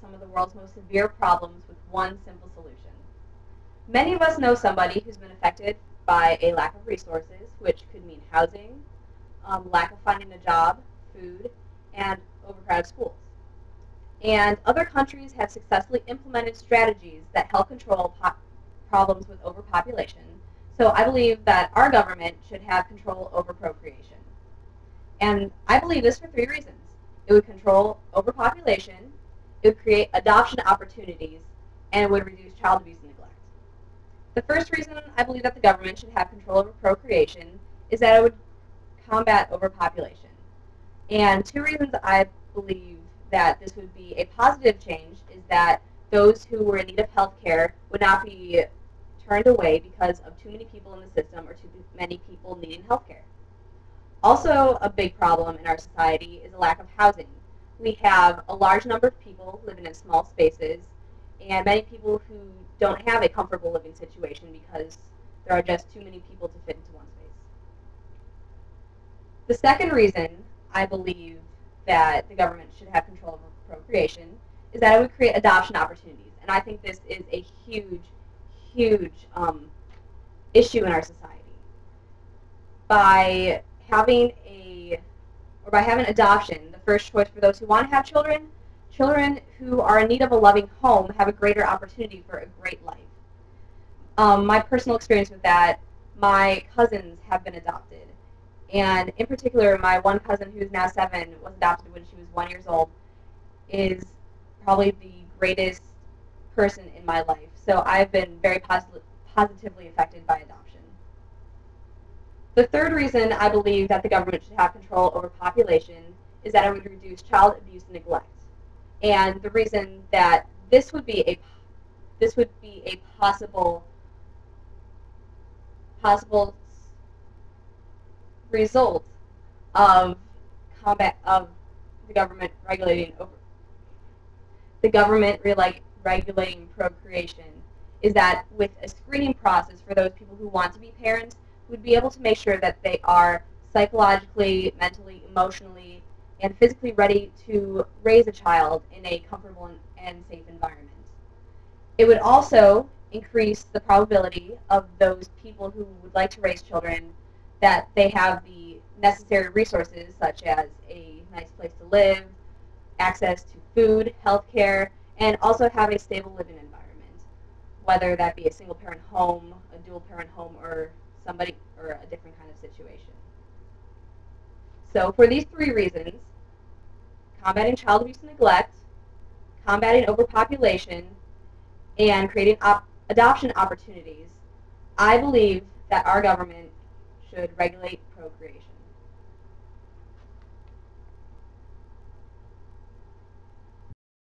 some of the world's most severe problems with one simple solution. Many of us know somebody who's been affected by a lack of resources, which could mean housing, lack of finding a job, food, and overcrowded schools. And other countries have successfully implemented strategies that help control problems with overpopulation. So I believe that our government should have control over procreation. And I believe this for three reasons. It would control overpopulation, it would create adoption opportunities, and it would reduce child abuse and neglect. The first reason I believe that the government should have control over procreation is that it would combat overpopulation. And two reasons I believe that this would be a positive change is that those who were in need of health care would not be turned away because of too many people in the system or too many people needing health care. Also, a big problem in our society is a lack of housing. We have a large number of people living in small spaces, and many people who don't have a comfortable living situation because there are just too many people to fit into one space. The second reason I believe that the government should have control over procreation is that it would create adoption opportunities. And I think this is a huge issue in our society. By having adoption, the first choice for those who want to have children, children who are in need of a loving home have a greater opportunity for a great life. My personal experience with that, my cousins have been adopted. And in particular, my one cousin, who's now 7, was adopted when she was 1 year old, is probably the greatest person in my life. So I've been very positively affected by adoption. The third reason I believe that the government should have control over population is that it would reduce child abuse and neglect. And the reason that this would be a possible result of the government regulating procreation is that with a screening process for those people who want to be parents, we'd be able to make sure that they are psychologically, mentally, emotionally, and physically ready to raise a child in a comfortable and safe environment. It would also increase the probability of those people who would like to raise children that they have the necessary resources, such as a nice place to live, access to food, health care, and also have a stable living environment, whether that be a single-parent home, a dual-parent home, or a different kind of situation. So for these three reasons, combating child abuse and neglect, combating overpopulation, and creating adoption opportunities, I believe that our government should regulate procreation.